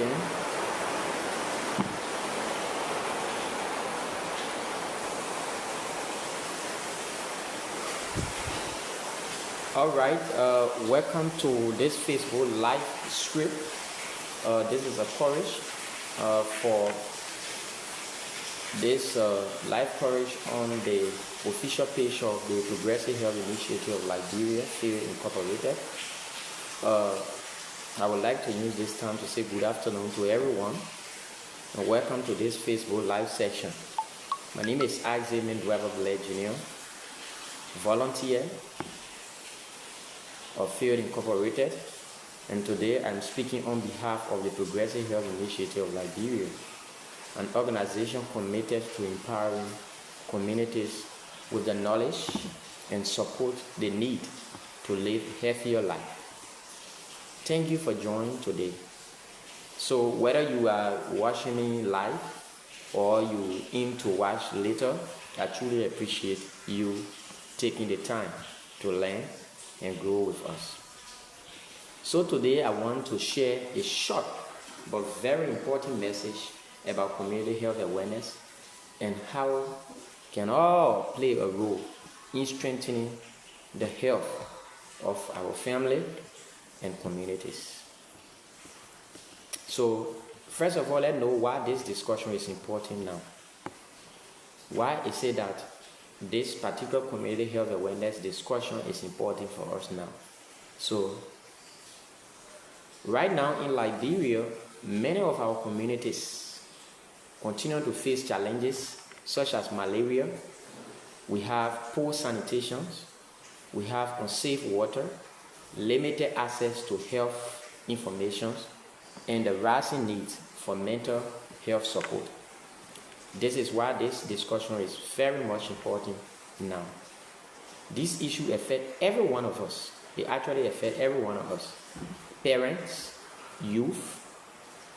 Okay. All right. Welcome to this Facebook live script. This is a courage for this live courage on the official page of the Progressive Health Initiative of Liberia, Field Incorporated. I would like to use this time to say good afternoon to everyone and welcome to this Facebook live section. My name is Isaac Mendweba Jr., volunteer of Field Incorporated, and today I'm speaking on behalf of the Progressive Health Initiative of Liberia, an organization committed to empowering communities with the knowledge and support they need to live a healthier life. Thank you for joining today. So whether you are watching me live or you aim to watch later, I truly appreciate you taking the time to learn and grow with us. So today I want to share a short but very important message about community health awareness and how can all play a role in strengthening the health of our family and communities. So first of all, let's know why this discussion is important now. Why is it that this particular community health awareness discussion is important for us now? So right now in Liberia, many of our communities continue to face challenges such as malaria. We have poor sanitation, we have unsafe water, limited access to health information, and the rising needs for mental health support. This is why this discussion is very much important now. This issue affects every one of us. It actually affects every one of us. Parents, youth,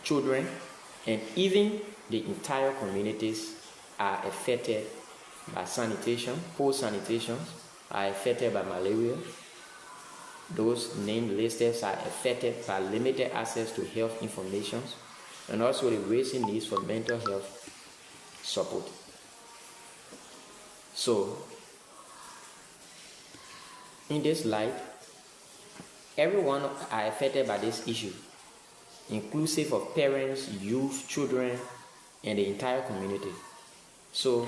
children, and even the entire communities are affected by sanitation. Poor sanitation are affected by malaria. Those named listed are affected by limited access to health information and also the rising needs for mental health support. So, in this light, everyone are affected by this issue, inclusive of parents, youth, children, and the entire community. So,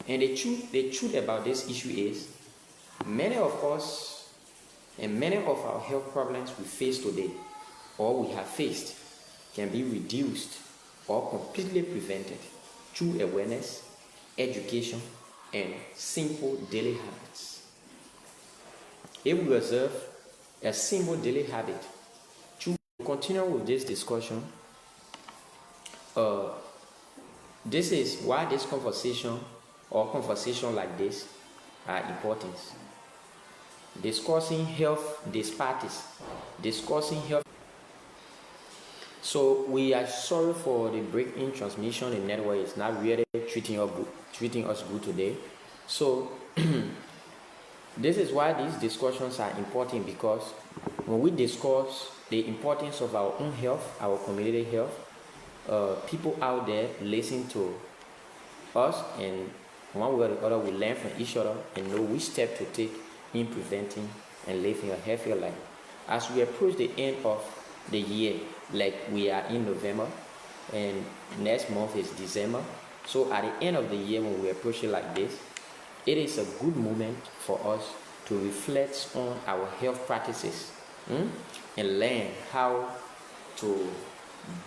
and the truth about this issue is, many of us and many of our health problems we face today, or we have faced, can be reduced or completely prevented through awareness, education, and simple daily habits. If we observe a simple daily habit to continue with this discussion, this is why this conversation or conversation like this are important. Discussing health disparities, discussing health. So we are sorry for the break in transmission. The network is not really treating us good today. So this is why these discussions are important, because when we discuss the importance of our own health, our community health, people out there listen to us, and one way or the other we learn from each other and know which step to take in preventing and living a healthier life. As we approach the end of the year, like we are in November and next month is December, so at the end of the year when we approach it like this, it is a good moment for us to reflect on our health practices and learn how to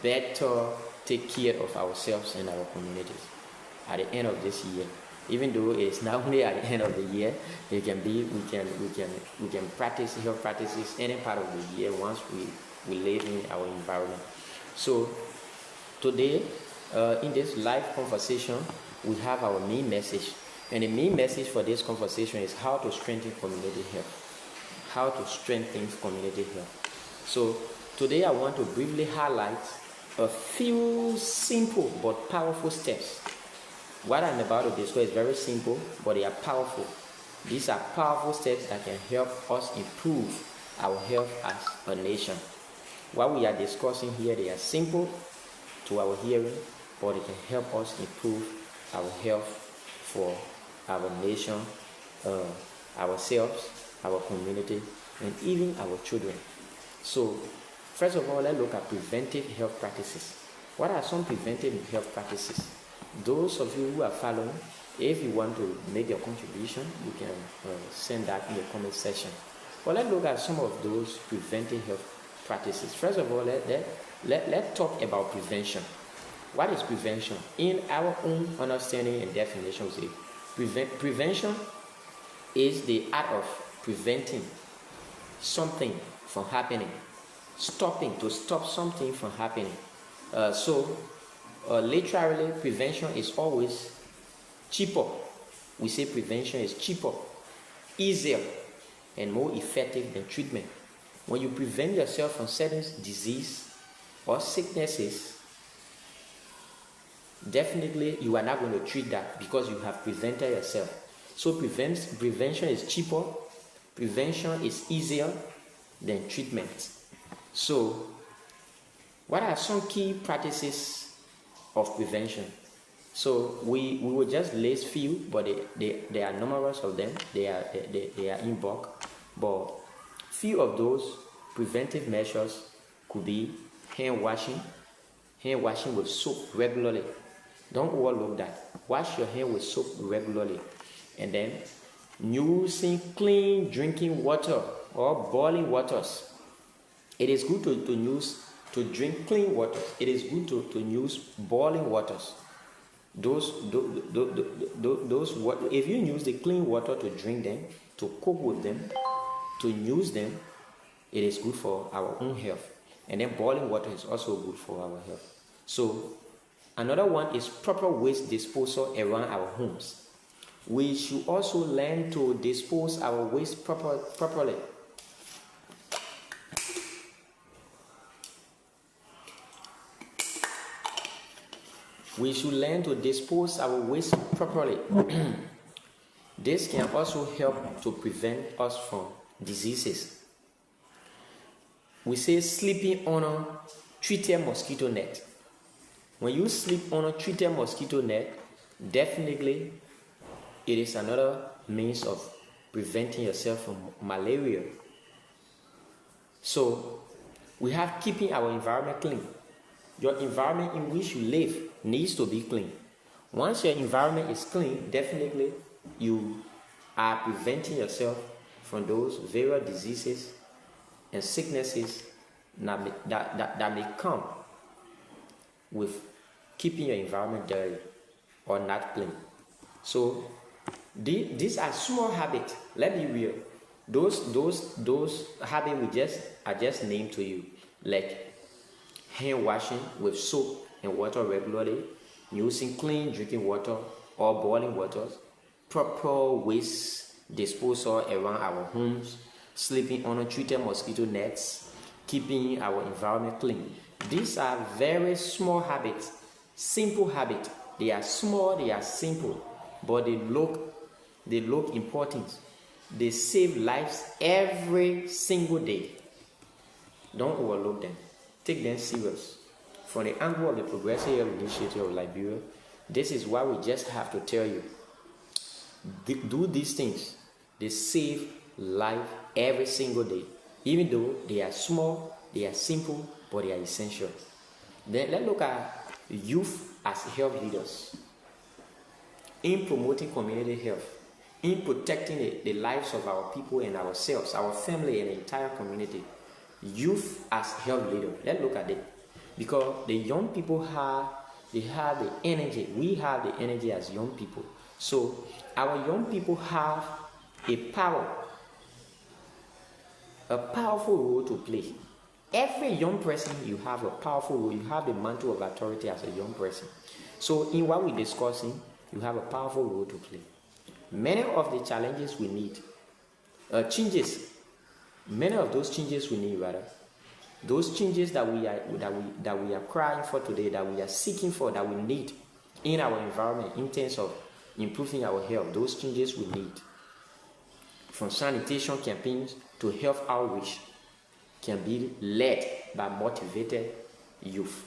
better take care of ourselves and our communities at the end of this year. Even though it's not only at the end of the year, it can be we can practice health practices any part of the year once we live in our environment. So today, in this live conversation, we have our main message, and the main message for this conversation is how to strengthen community health. How to strengthen community health. So today, I want to briefly highlight a few simple but powerful steps. What I'm about to discuss is very simple, but they are powerful. These are powerful steps that can help us improve our health as a nation. What we are discussing here, they are simple to our hearing, but it can help us improve our health for our nation, ourselves, our community, and even our children. So, first of all, let's look at preventive health practices. What are some preventive health practices? Those of you who are following, if you want to make your contribution, you can send that in the comment section. But let's look at some of those preventive health practices. First of all, let's talk about prevention. What is prevention? In our own understanding and definition, we say prevention is the art of preventing something from happening, to stop something from happening. Literally, prevention is always cheaper. We say prevention is cheaper, easier, and more effective than treatment. When you prevent yourself from certain disease or sicknesses, definitely you are not going to treat that because you have prevented yourself. So prevention is cheaper, prevention is easier than treatment. So what are some key practices of prevention? So we will just list few, but there are numerous of them. They are in bulk, but few of those preventive measures could be hand washing with soap regularly. Don't overlook that. Wash your hand with soap regularly, and then using clean drinking water or boiling waters. It is good to drink clean water. It is good to use boiling waters. If you use the clean water to drink them, to cook with them, to use them, it is good for our own health. And then boiling water is also good for our health. So another one is proper waste disposal around our homes. We should also learn to dispose our waste properly. We should learn to dispose our waste properly. This can also help to prevent us from diseases. We say sleeping on a treated mosquito net. When you sleep on a treated mosquito net, definitely it is another means of preventing yourself from malaria. So we have keeping our environment clean. Your environment in which you live needs to be clean. Once your environment is clean, definitely you are preventing yourself from those various diseases and sicknesses that may come with keeping your environment dirty or not clean. So these are small habits. Let me be real. Those habits I just named to you, like hand washing with soap and water regularly, using clean drinking water or boiling waters, proper waste disposal around our homes, sleeping on treated mosquito nets, keeping our environment clean. These are very small habits, simple habits. They are small, they are simple, but they look important. They save lives every single day. Don't overlook them. Take them serious. From the angle of the Progressive Health Initiative of Liberia, this is why we just have to tell you. Do these things. They save life every single day. Even though they are small, they are simple, but they are essential. Then let's look at youth as health leaders. In promoting community health, in protecting the lives of our people and ourselves, our family and the entire community. Youth as health leader. Let's look at it. Because the young people have the energy. We have the energy as young people. So our young people have a powerful role to play. Every young person, you have a powerful role. You have the mantle of authority as a young person. So in what we're discussing, you have a powerful role to play. Many of the challenges we need, many of those changes we need, those changes that we are crying for today, that we are seeking for, that we need in our environment in terms of improving our health, those changes we need. From sanitation campaigns to health outreach, can be led by motivated youth.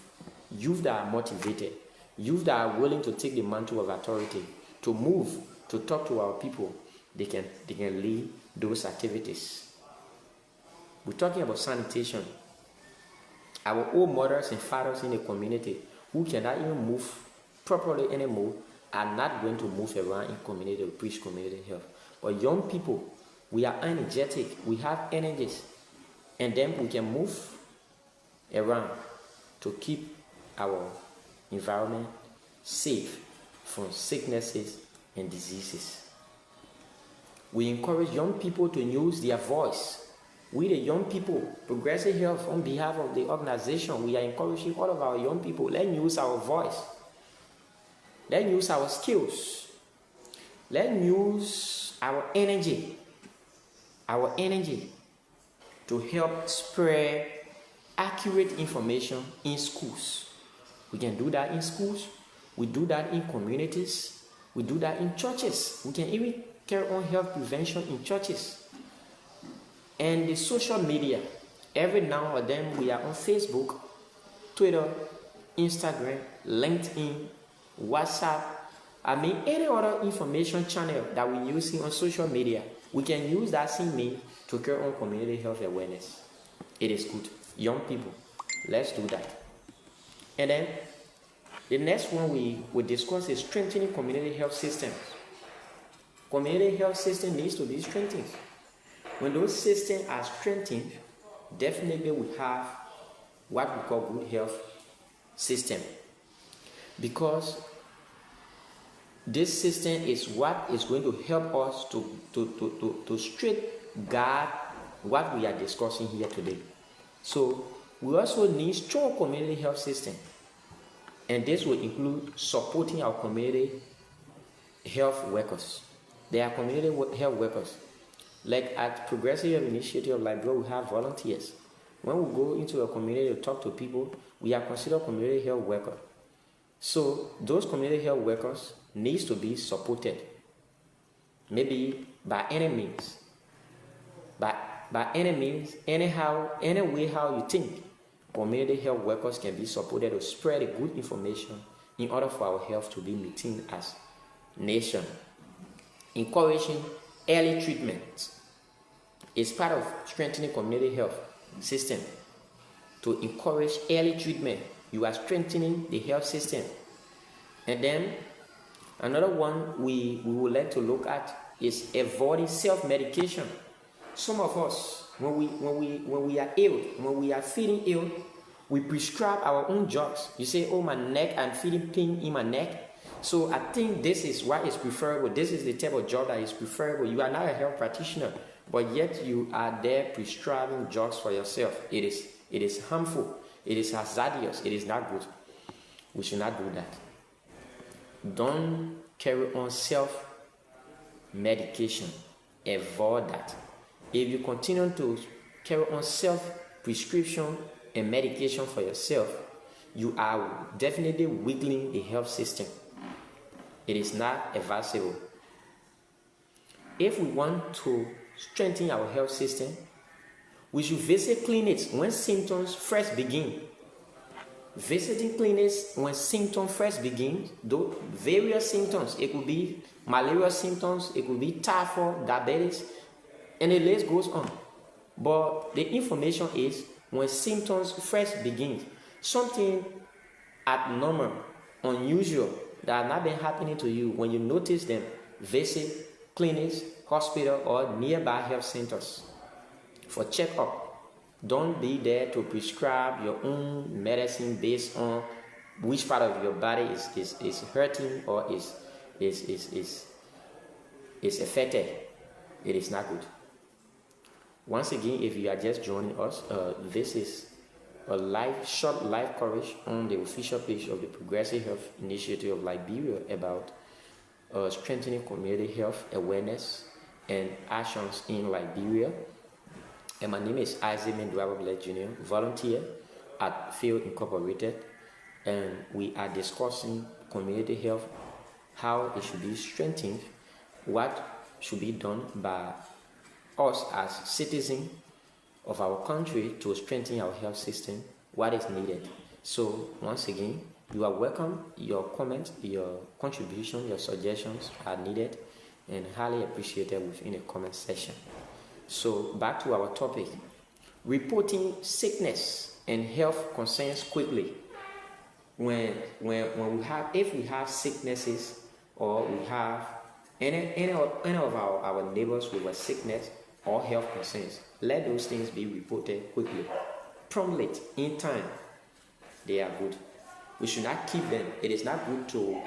Youth that are motivated, youth that are willing to take the mantle of authority, to move, to talk to our people. They can lead those activities. We're talking about sanitation. Our old mothers and fathers in the community who cannot even move properly anymore are not going to move around in community to preach community health. But young people, we are energetic, we have energies, and then we can move around to keep our environment safe from sicknesses and diseases. We encourage young people to use their voice. We, the young people, Progressive Health, on behalf of the organization, we are encouraging all of our young people, let's use our voice. Let's use our skills. Let's use our energy to help spread accurate information in schools. We can do that in schools. We do that in communities. We do that in churches. We can even carry on health prevention in churches. And the social media, every now and then we are on Facebook, Twitter, Instagram, LinkedIn, WhatsApp. Any other information channel that we're using on social media, we can use that same means to carry on community health awareness. It is good. Young people, let's do that. And then the next one we discuss is strengthening community health systems. Community health system needs to be strengthened. When those systems are strengthened, definitely we have what we call good health system. Because this system is what is going to help us to straight guard what we are discussing here today. So we also need strong community health system. And this will include supporting our community health workers. They are community health workers. Like at Progressive Initiative of Liberia, we have volunteers. When we go into a community to talk to people, we are considered community health workers. So those community health workers needs to be supported, maybe by any means. By any means, anyhow, any way how you think, community health workers can be supported to spread the good information in order for our health to be maintained as nation. Encouraging early treatment is part of strengthening community health system. To encourage early treatment, you are strengthening the health system. And then another one we would like to look at is avoiding self-medication. Some of us, when we are ill, when we are feeling ill, we prescribe our own drugs. You say, oh, my neck, I'm feeling pain in my neck. So I think this is what is preferable. This is the type of job that is preferable. You are not a health practitioner, but yet you are there prescribing drugs for yourself. It is harmful. It is hazardous. It is not good. We should not do that. Don't carry on self-medication. Avoid that. If you continue to carry on self-prescription and medication for yourself, you are definitely weakening the health system. It is not advisable. If we want to strengthen our health system, we should visit clinics when symptoms first begin. Visiting clinics when symptoms first begin, though various symptoms, it could be malaria symptoms, it could be typhoid, diabetes, and the list goes on. But the information is when symptoms first begin, something abnormal, unusual, that has not been happening to you, when you notice them, visit clinics, hospital, or nearby health centers for checkup. Don't be there to prescribe your own medicine based on which part of your body is hurting or is affected. It is not good. Once again, if you are just joining us, this is a short live coverage on the official page of the Progressive Health Initiative of Liberia about strengthening community health awareness and actions in Liberia. And my name is Isaac Mendoza Jr., volunteer at Field Incorporated, and we are discussing community health, how it should be strengthened, what should be done by us as citizens of our country to strengthen our health system, what is needed. So once again, you are welcome. Your comments, your contribution, your suggestions are needed and highly appreciated within the comment section. So back to our topic, reporting sickness and health concerns quickly. If we have sicknesses, or we have any of our neighbors with a sickness or health concerns, let those things be reported quickly, promptly, in time. They are good. We should not keep them. It is not good to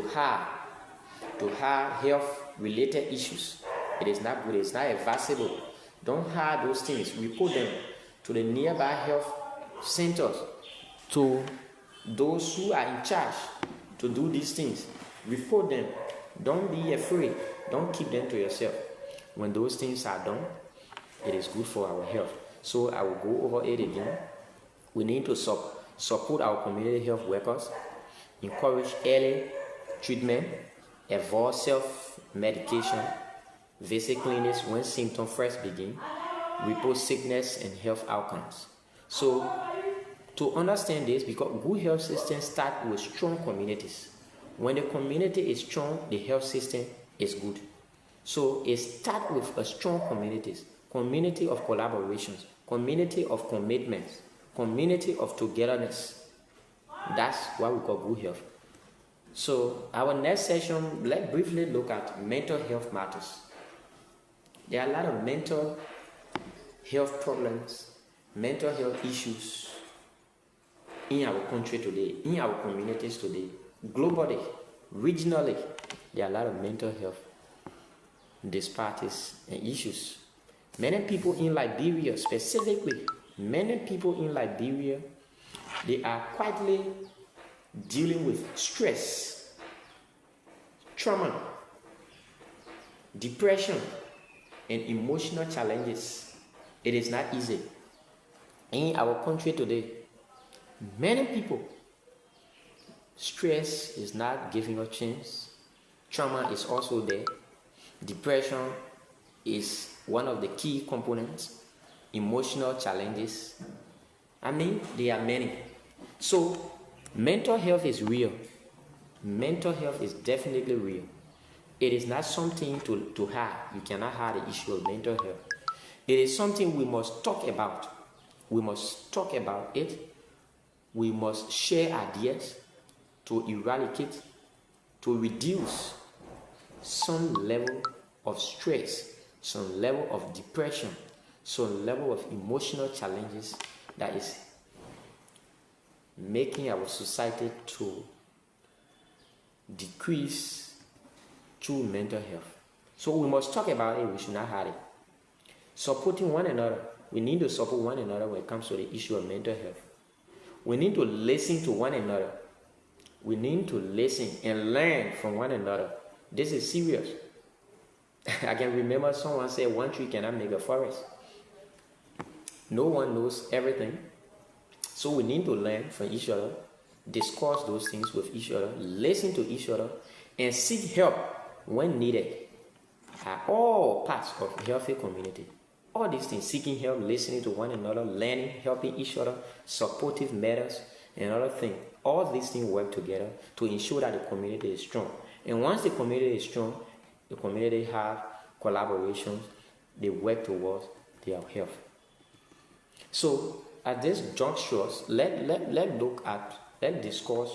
have health related issues. It is not good. It's not advisable. Don't hide those things. Report them to the nearby health centers, to those who are in charge to do these things. Report them. Don't be afraid. Don't keep them to yourself. When those things are done, it is good for our health. So I will go over it again. We need to support our community health workers, encourage early treatment, avoid self-medication, visit clinics when symptoms first begin, report sickness and health outcomes. So to understand this, because good health systems start with strong communities. When the community is strong, the health system is good. So it starts with a strong community of collaborations, community of commitments, community of togetherness. That's what we call good health. So our next session, let's briefly look at mental health matters. There are a lot of mental health problems, mental health issues in our country today, in our communities today, globally, regionally. There are a lot of mental health disparities and issues. Many people in Liberia specifically, they are quietly dealing with stress, trauma, depression, and emotional challenges. It is not easy. In our country today, many people, stress is not giving a chance. Trauma is also there. Depression is one of the key components. Emotional challenges. There are many. So, mental health is real. Mental health is definitely real. It is not something to hide. You cannot hide the issue of mental health. It is something we must talk about. We must talk about it. We must share ideas to eradicate, to reduce some level of stress, some level of depression, some level of emotional challenges that is making our society to decrease through mental health. So we must talk about it. We should not hide it. Supporting one another. We need to support one another when it comes to the issue of mental health. We need to listen to one another. We need to listen and learn from one another. This is serious. I can remember someone said one tree cannot make a forest. No one knows everything. So we need to learn from each other, discuss those things with each other, listen to each other, and seek help when needed. Are all parts of a healthy community. All these things, seeking help, listening to one another, learning, helping each other, supportive matters, and other things. All these things work together to ensure that the community is strong. And once the community is strong, the community have collaborations, they work towards their health. So at this juncture, let's discuss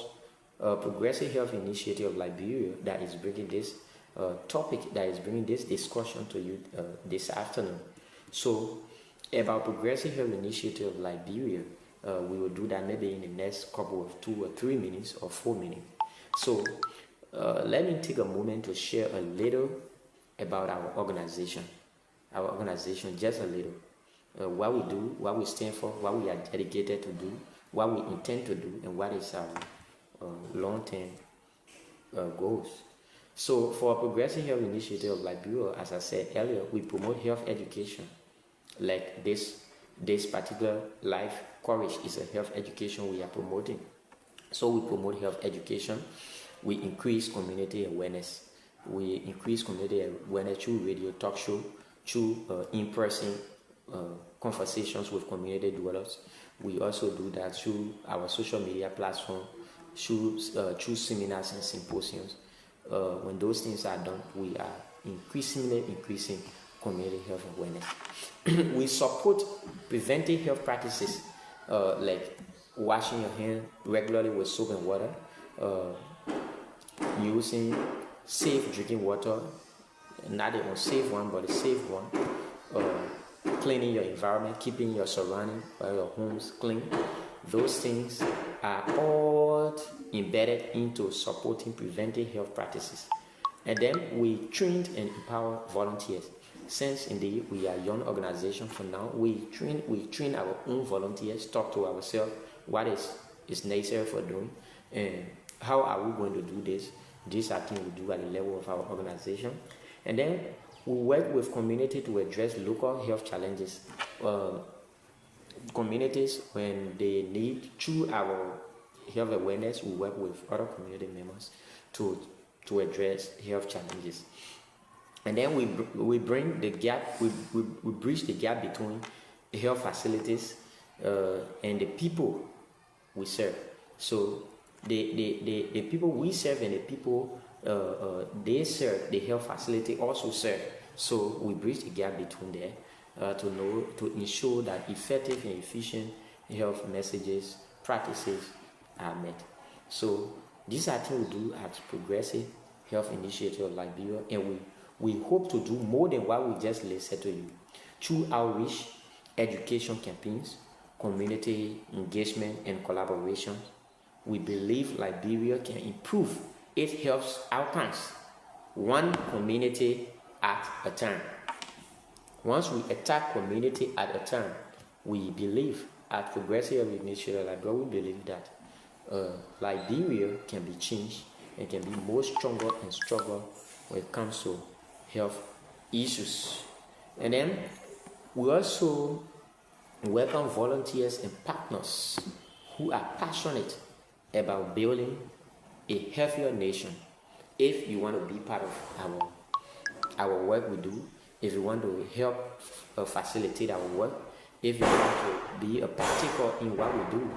Progressive Health Initiative of Liberia that is bringing this topic, that is bringing this discussion to you this afternoon. So about Progressive Health Initiative of Liberia, we will do that maybe in the next couple of 2 or 3 minutes or 4 minutes. So let me take a moment to share a little about our organization. Our organization, just a little. What we do, what we stand for, what we are dedicated to do, what we intend to do, and what is our long-term goals. So for Progressive Health Initiative of Liberia, as I said earlier, we promote health education. Like this particular Life Courage is a health education we are promoting. So we promote health education. We increase community awareness. We increase community awareness through radio talk show, through in-person conversations with community dwellers. We also do that through our social media platform, through seminars and symposiums. When those things are done, we are increasing community health awareness. We support preventive health practices like washing your hands regularly with soap and water, using safe drinking water, not the unsafe one, but the safe one, cleaning your environment, keeping your surroundings or your homes clean. Those things are all embedded into supporting preventive health practices. And then we trained and empower volunteers. Since indeed we are a young organization for now, we train our own volunteers, talk to ourselves what is necessary for doing and how are we going to do this. These are things we do at the level of our organization. And then we work with community to address local health challenges. Communities, when they need, through our health awareness, we work with other community members to address health challenges. And then we bring the gap, we bridge the gap between health facilities and the people we serve. So the people we serve and the people they serve, the health facility also serve. So we bridge the gap between there to ensure that effective and efficient health messages, practices are met. So these are things we do at Progressive Health Initiative of Liberia, and we hope to do more than what we just listed to you through outreach, education campaigns, community engagement and collaboration. We believe Liberia can improve its health outcomes one community at a time. Once we attack community at a time, we believe at Progressive Health Initiative Liberia, we believe that Liberia can be changed and can be more stronger and stronger when it comes to health issues. And then we also welcome volunteers and partners who are passionate about building a healthier nation. If you want to be part of our work we do, if you want to help facilitate our work, if you want to be a partaker in what we do,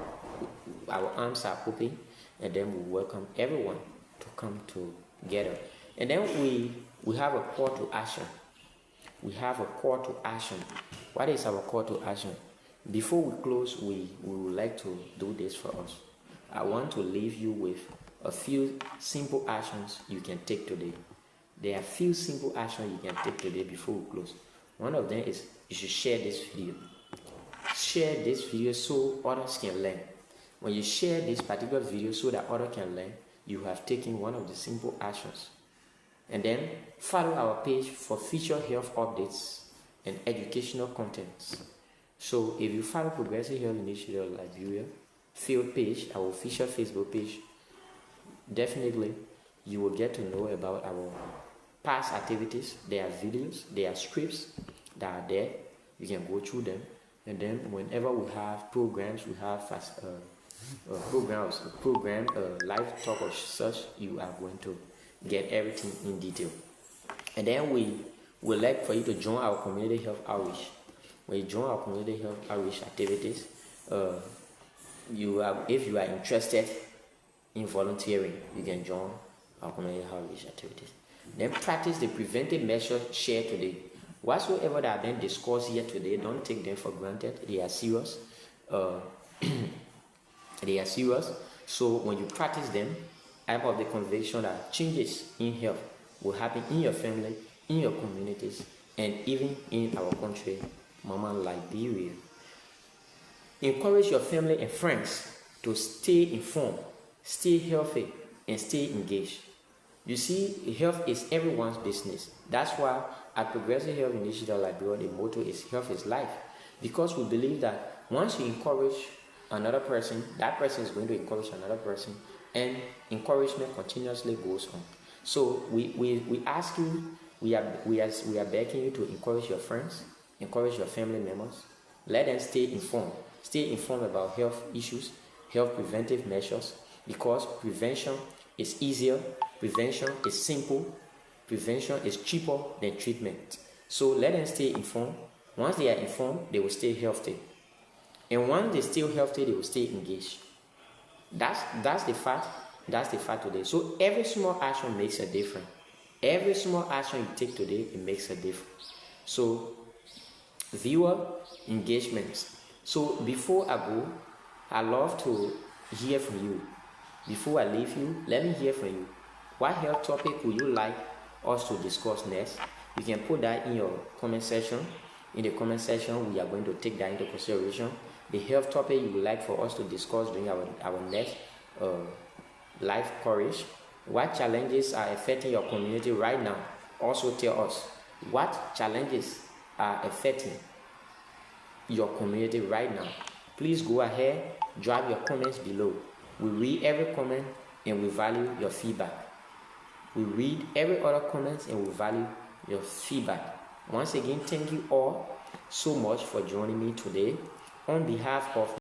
our arms are open, and then we welcome everyone to come together. And then we have a call to action. We have a call to action. What is our call to action? Before we close, we would like to do this for us. I want to leave you with a few simple actions you can take today. There are a few simple actions you can take today before we close. One of them is you should share this video. Share this video so others can learn. When you share this particular video so that others can learn, you have taken one of the simple actions. And then follow our page for future health updates and educational contents. So if you follow Progressive Health Initiative of Liberia field page, our official Facebook page, definitely you will get to know about our past activities. There are videos, there are scripts that are there. You can go through them. And then whenever we have programs, we have live talk or such, you are going to get everything in detail. And then we would like for you to join our community health outreach. When you join our community health outreach activities, if you are interested in volunteering, you can join our community health outreach activities. Then practice the preventive measures shared today. Whatsoever that have been discussed here today, don't take them for granted. They are serious. They are serious. So when you practice them, I am of the conviction that changes in health will happen in your family, in your communities, and even in our country, Mama Liberia. Encourage your family and friends to stay informed, stay healthy, and stay engaged. You see, health is everyone's business. That's why at Progressive Health Initiative Liberia, the motto is health is life. Because we believe that once you encourage another person, that person is going to encourage another person, and encouragement continuously goes on. So we ask you, we are begging you to encourage your friends, encourage your family members, let them stay informed. Stay informed about health issues, health preventive measures, because prevention is easier, prevention is simple, prevention is cheaper than treatment. So let them stay informed, Once they are informed, they will stay healthy. And once they stay healthy, they will stay engaged. That's the fact. That's the fact today. So every small action makes a difference. Every small action you take today, it makes a difference. So viewer engagements. So before I go, I love to hear from you. Before I leave you, let me hear from you. What health topic would you like us to discuss next? You can put that in your comment section. In the comment section, we are going to take that into consideration. The health topic you would like for us to discuss during our next live coverage. What challenges are affecting your community right now? Also tell us what challenges are affecting your community right now. Please go ahead, drop your comments below. We read every comment and we value your feedback. We read every other comment and we value your feedback. Once again, thank you all so much for joining me today. On behalf of